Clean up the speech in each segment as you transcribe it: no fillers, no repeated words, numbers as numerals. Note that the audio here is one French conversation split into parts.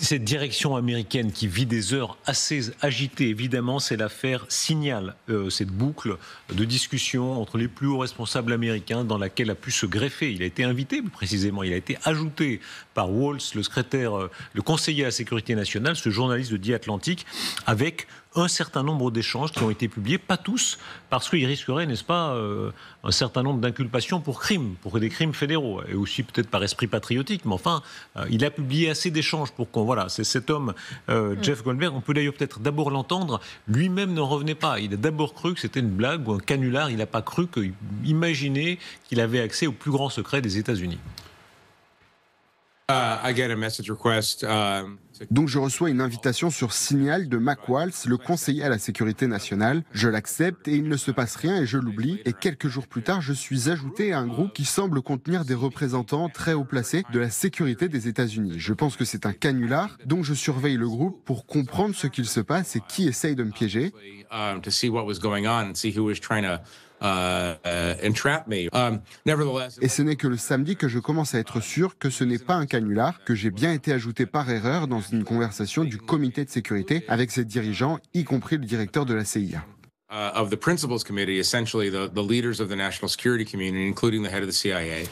Cette direction américaine qui vit des heures assez agitées, évidemment, c'est l'affaire Signal, cette boucle de discussion entre les plus hauts responsables américains dans laquelle a pu se greffer. Il a été invité, plus précisément, il a été ajouté par Waltz, le secrétaire, le conseiller à la sécurité nationale, ce journaliste de The Atlantic, avec un certain nombre d'échanges qui ont été publiés, pas tous, parce qu'il risquerait, n'est-ce pas, un certain nombre d'inculpations pour crimes, pour des crimes fédéraux, et aussi peut-être par esprit patriotique, mais enfin, il a publié assez d'échanges pour qu'on... Voilà, c'est cet homme, Jeff Goldberg, on peut d'ailleurs peut-être d'abord l'entendre, lui-même n'en revenait pas. Il a d'abord cru que c'était une blague ou un canular, il n'a pas cru imaginer qu'il avait accès au plus grand secret des États-Unis. Donc je reçois une invitation sur Signal de Mac Waltz, le conseiller à la sécurité nationale. Je l'accepte et il ne se passe rien et je l'oublie. Et quelques jours plus tard, je suis ajouté à un groupe qui semble contenir des représentants très haut placés de la sécurité des États-Unis. Je pense que c'est un canular, donc je surveille le groupe pour comprendre ce qu'il se passe et qui essaye de me piéger. Et ce n'est que le samedi que je commence à être sûr que ce n'est pas un canular, que j'ai bien été ajouté par erreur dans une conversation du comité de sécurité avec ses dirigeants, y compris le directeur de la CIA. Of the Principals Committee, essentially the leaders of the national security community, including the head of the CIA.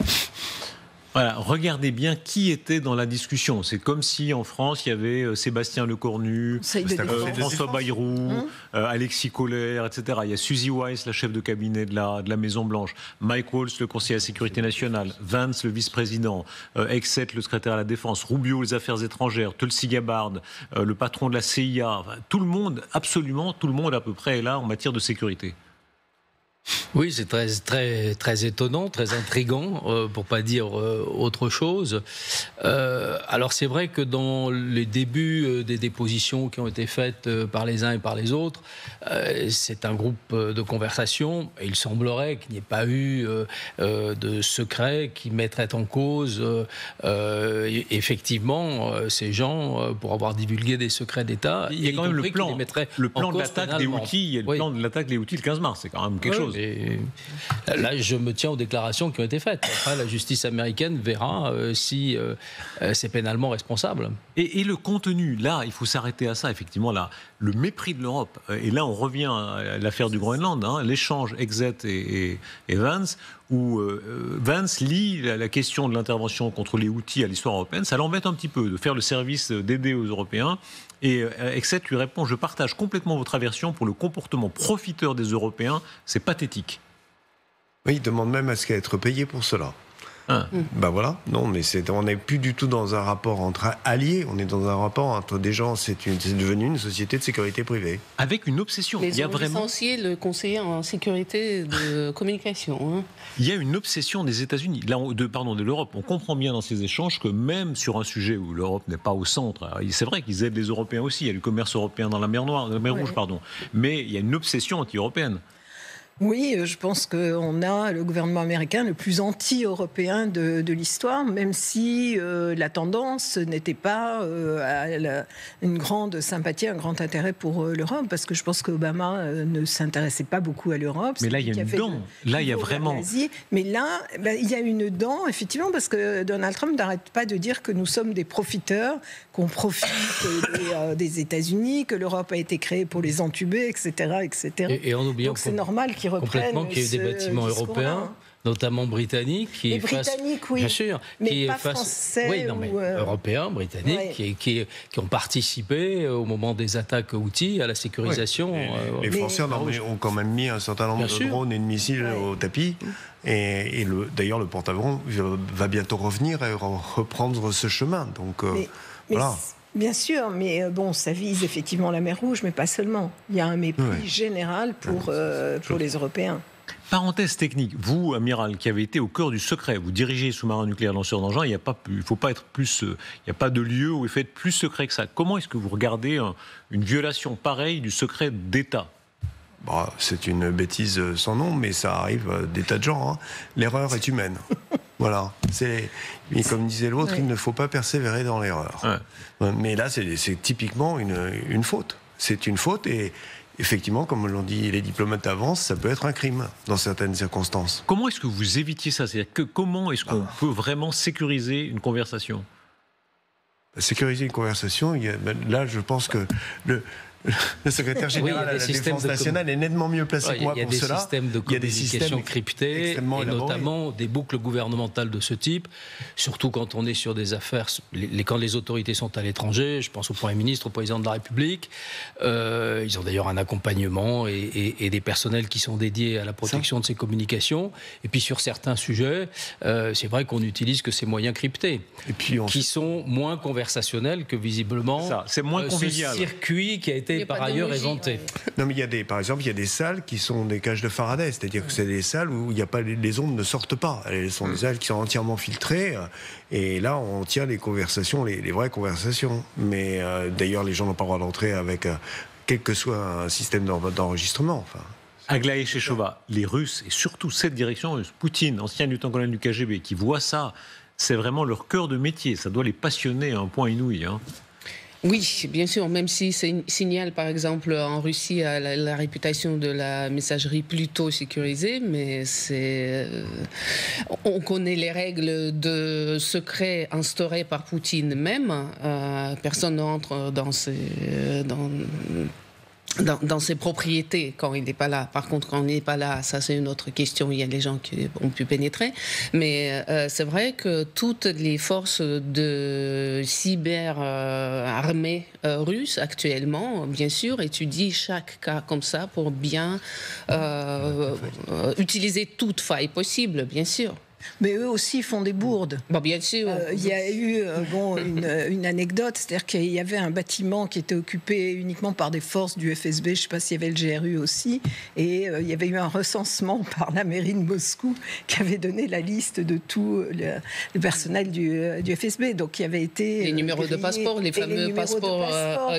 Voilà, regardez bien qui était dans la discussion. C'est comme si en France, il y avait Sébastien Lecornu, François Bayrou, Alexis Kohler, etc. Il y a Suzy Weiss, la chef de cabinet de la Maison-Blanche, Mike Waltz, le conseiller à la sécurité nationale, Vance, le vice-président, Exet, le secrétaire à la défense, Rubio, les affaires étrangères, Tulsi Gabbard, le patron de la CIA. Enfin, tout le monde, absolument tout le monde à peu près est là en matière de sécurité. Oui, c'est très étonnant, très intriguant, pour pas dire autre chose. Alors c'est vrai que dans les débuts des dépositions qui ont été faites par les uns et par les autres, c'est un groupe de conversation. Et il semblerait qu'il n'y ait pas eu de secret qui mettrait en cause effectivement ces gens pour avoir divulgué des secrets d'État. Il y a quand même le plan de l'attaque des Houthis. Il y a le plan de l'attaque des Houthis le 15 mars. C'est quand même quelque chose. Et là, je me tiens aux déclarations qui ont été faites. Après, la justice américaine verra si c'est pénalement responsable. Et le contenu, là, il faut s'arrêter à ça, effectivement, là, le mépris de l'Europe. Et là, on revient à l'affaire du Groenland, l'échange Exet et Vance, où Vance lie la question de l'intervention contre les Houthis à l'histoire européenne. Ça l'embête un petit peu de faire le service d'aider aux Européens. Et Exet lui répond: je partage complètement votre aversion pour le comportement profiteur des Européens, c'est pathétique. Oui, il demande même à ce qu'à être payé pour cela. Ben voilà, non, mais on n'est plus du tout dans un rapport entre alliés, on est dans un rapport entre des gens, c'est devenu une société de sécurité privée. Avec une obsession. Mais ils ont licencié le conseiller en sécurité de communication. Il y a une obsession des États-Unis, de l'Europe. On comprend bien dans ces échanges que même sur un sujet où l'Europe n'est pas au centre, c'est vrai qu'ils aident les Européens aussi, il y a le commerce européen dans la mer Noire, la mer Rouge, mais il y a une obsession anti-européenne. Oui, je pense qu'on a le gouvernement américain le plus anti-européen de l'histoire, même si la tendance n'était pas à une grande sympathie, un grand intérêt pour l'Europe, parce que je pense qu'Obama ne s'intéressait pas beaucoup à l'Europe. Mais là, il y a une dent. Là, il y a vraiment... Mais là, il y a une dent, effectivement, parce que Donald Trump n'arrête pas de dire que nous sommes des profiteurs, qu'on profite des États-Unis, que l'Europe a été créée pour les entuber, etc. etc. Et en oubliant donc c'est normal qu'ils complètement qu'il y ait des bâtiments européens, notamment britanniques, oui, bien sûr, mais qui pas français, oui, non, mais européens, britanniques, qui ont participé au moment des attaques Houthis à la sécurisation. Les Français ont quand même mis un certain nombre de drones et de missiles au tapis. Et d'ailleurs, le porte-avions va bientôt revenir et reprendre ce chemin. Donc voilà. Bien sûr, mais ça vise effectivement la mer Rouge, mais pas seulement. Il y a un mépris général pour les Européens. Parenthèse technique, vous, amiral, qui avez été au cœur du secret, vous dirigez les sous-marins nucléaires lanceurs d'engins, il n'y a pas de lieu où vous faites plus secret que ça. Comment est-ce que vous regardez une violation pareille du secret d'État ? C'est une bêtise sans nom, mais ça arrive des tas de gens. L'erreur est humaine. Voilà. Mais comme disait l'autre, il ne faut pas persévérer dans l'erreur. Mais là, c'est typiquement une faute. C'est une faute et effectivement, comme l'ont dit les diplomates avant, ça peut être un crime dans certaines circonstances. Comment est-ce que vous évitiez ça ? C'est-à-dire comment est-ce qu'on peut vraiment sécuriser une conversation ? sécuriser une conversation, là, je pense que le secrétaire général de la Défense nationale est nettement mieux placé que moi pour cela. Il y a des systèmes cryptés, et notamment des boucles gouvernementales de ce type, surtout quand on est sur des affaires, quand les autorités sont à l'étranger, je pense au Premier ministre, au Président de la République, ils ont d'ailleurs un accompagnement et des personnels qui sont dédiés à la protection de ces communications, et puis sur certains sujets, c'est vrai qu'on n'utilise que ces moyens cryptés, et puis qui sont moins conversationnels que visiblement c'est moins convivial. Ce circuit qui a été par ailleurs éventé. Non, mais par exemple, il y a des salles qui sont des cages de Faraday, c'est-à-dire que c'est des salles où il y a pas, les ondes ne sortent pas. Elles sont des salles qui sont entièrement filtrées, et là, on tient les conversations, les vraies conversations. Mais d'ailleurs, les gens n'ont pas le droit d'entrer avec quel que soit un système d'enregistrement. Enfin. Aglaé Chechova, les Russes, et surtout cette direction russe, Poutine, ancien lieutenant-colonel du KGB, qui voit ça, c'est vraiment leur cœur de métier. Ça doit les passionner à un point inouï. Oui, bien sûr, même si Signal, par exemple, en Russie, a la réputation de la messagerie plutôt sécurisée, mais on connaît les règles de secret instaurées par Poutine même. Personne n'entre dans ses propriétés quand il n'est pas là. Par contre, quand on n'est pas là, ça c'est une autre question. Il y a des gens qui ont pu pénétrer. Mais c'est vrai que toutes les forces de cyber-armée russes actuellement, bien sûr, étudient chaque cas comme ça pour bien utiliser toute faille possible, bien sûr. Mais eux aussi font des bourdes. Bon, bien sûr. Il y a eu une anecdote, c'est-à-dire qu'il y avait un bâtiment qui était occupé uniquement par des forces du FSB, je ne sais pas s'il y avait le GRU aussi, et il y avait eu un recensement par la mairie de Moscou qui avait donné la liste de tout le personnel du FSB. Donc il y avait été... Les numéros de passeport, les fameux passeports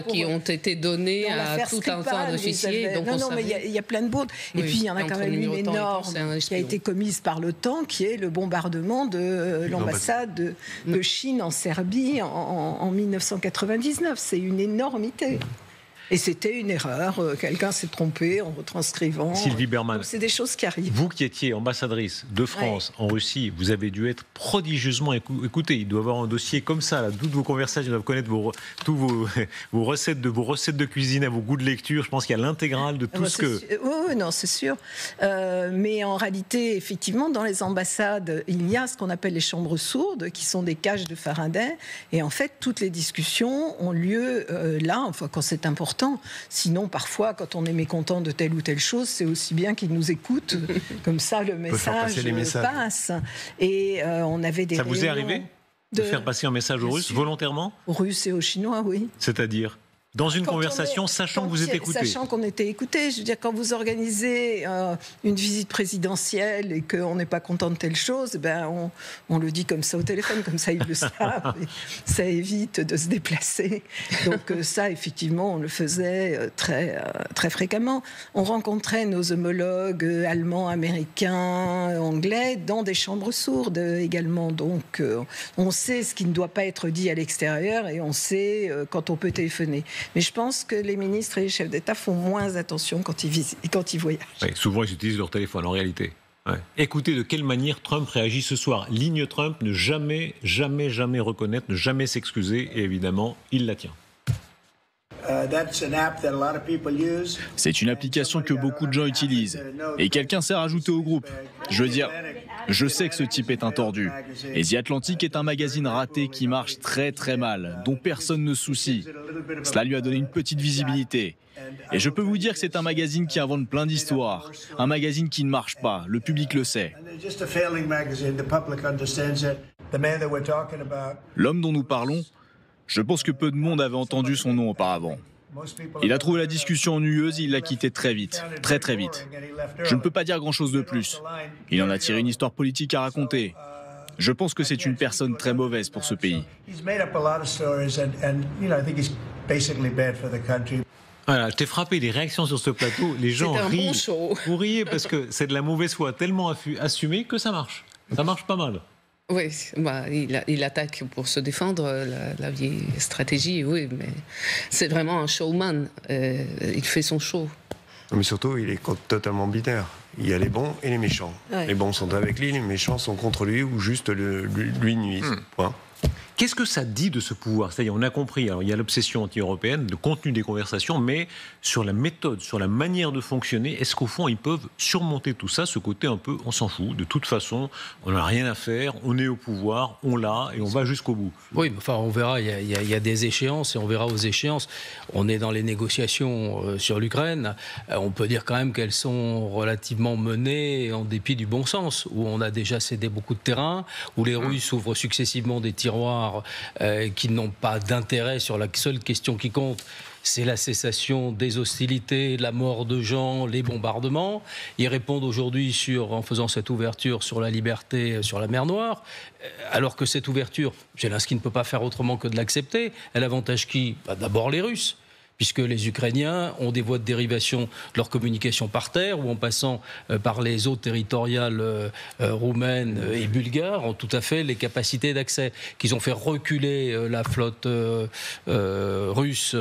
qui ont été donnés à tout un tas d'officiers. Non, mais il y a plein de bourdes. Et puis il y en a quand même une énorme qui a été commise par l'OTAN, qui est le bombardement de l'ambassade de Chine en Serbie en 1999. C'est une énormité. Et c'était une erreur. Quelqu'un s'est trompé en retranscrivant. Sylvie Berman. C'est des choses qui arrivent. Vous qui étiez ambassadrice de France en Russie, vous avez dû être prodigieusement écoutée. Il doit y avoir un dossier comme ça, là, toutes vos conversations, ils doivent connaître vos recettes de cuisine, à vos goûts de lecture. Je pense qu'il y a l'intégrale de tout ce que... Oui, non, c'est sûr. Mais en réalité, effectivement, dans les ambassades, il y a ce qu'on appelle les chambres sourdes, qui sont des cages de Faraday. Et en fait, toutes les discussions ont lieu là, enfin, quand c'est important. Sinon, parfois, quand on est mécontent de telle ou telle chose, c'est aussi bien qu'ils nous écoutent. Comme ça, le message passe. Et on avait des... Ça vous est arrivé de faire passer un message aux Russes volontairement ? Aux Russes et aux Chinois, oui. C'est-à-dire ? Dans une conversation, sachant que vous êtes écouté. Sachant qu'on était écouté. Je veux dire, quand vous organisez une visite présidentielle et qu'on n'est pas content de telle chose, ben on le dit comme ça au téléphone, comme ça ils le savent. Ça évite de se déplacer. Donc ça, effectivement, on le faisait très, très fréquemment. On rencontrait nos homologues allemands, américains, anglais dans des chambres sourdes également. Donc on sait ce qui ne doit pas être dit à l'extérieur et on sait quand on peut téléphoner. Mais je pense que les ministres et les chefs d'État font moins attention quand ils voyagent. Oui, souvent, ils utilisent leur téléphone, en réalité. Ouais. Écoutez de quelle manière Trump réagit ce soir. Ligne Trump, ne jamais, jamais, jamais reconnaître, ne jamais s'excuser. Et évidemment, il la tient. C'est une application que beaucoup de gens utilisent. Et quelqu'un s'est rajouté au groupe. Je veux dire, je sais que ce type est un tordu. Et The Atlantic est un magazine raté qui marche très très mal, dont personne ne se soucie. Cela lui a donné une petite visibilité. Et je peux vous dire que c'est un magazine qui invente plein d'histoires. Un magazine qui ne marche pas, le public le sait. L'homme dont nous parlons, je pense que peu de monde avait entendu son nom auparavant. Il a trouvé la discussion ennuyeuse et il l'a quittée très vite, très très vite. Je ne peux pas dire grand-chose de plus. Il en a tiré une histoire politique à raconter. Je pense que c'est une personne très mauvaise pour ce pays. Voilà, je t'ai frappé, les réactions sur ce plateau, les gens rient. Bon show. Vous riez parce que c'est de la mauvaise foi tellement assumée que ça marche. Ça marche pas mal. Oui, il attaque pour se défendre, la vieille stratégie, oui, mais c'est vraiment un showman. Il fait son show. Mais surtout, il est totalement binaire. Il y a les bons et les méchants. Ouais. Les bons sont avec lui, les méchants sont contre lui ou juste lui nuisent. Point. Qu'est-ce que ça dit de ce pouvoir? C'est-à-dire, on a compris, alors il y a l'obsession anti-européenne, le contenu des conversations, mais sur la méthode, sur la manière de fonctionner, est-ce qu'au fond, ils peuvent surmonter tout ça, ce côté un peu, on s'en fout, de toute façon, on n'a rien à faire, on est au pouvoir, on l'a, et on va jusqu'au bout? Oui, mais enfin, on verra, il y a des échéances, et on verra aux échéances. On est dans les négociations sur l'Ukraine, on peut dire quand même qu'elles sont relativement menées en dépit du bon sens, où on a déjà cédé beaucoup de terrain, où les Russes ouvrent successivement des tiroirs qui n'ont pas d'intérêt sur la seule question qui compte, c'est la cessation des hostilités, la mort de gens, les bombardements. Ils répondent aujourd'hui en faisant cette ouverture sur la liberté sur la mer Noire, alors que cette ouverture, Zelensky ne peut pas faire autrement que de l'accepter. Elle avantage qui? D'abord les Russes, puisque les Ukrainiens ont des voies de dérivation de leur communication par terre, ou en passant par les eaux territoriales roumaines et bulgares, ont tout à fait les capacités d'accès, qu'ils ont fait reculer la flotte russe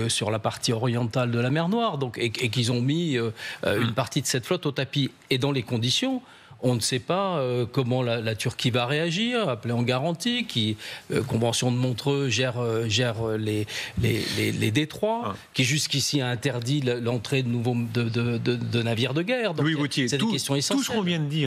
sur la partie orientale de la mer Noire, donc, et qu'ils ont mis une partie de cette flotte au tapis. Et dans les conditions, on ne sait pas comment la Turquie va réagir, appelée en garantie, qui, Convention de Montreux, gère les détroits, qui jusqu'ici a interdit l'entrée de navires de guerre. Donc, Louis Gauthier, c'est des questions essentielles. Tout ce qu'on vient de dire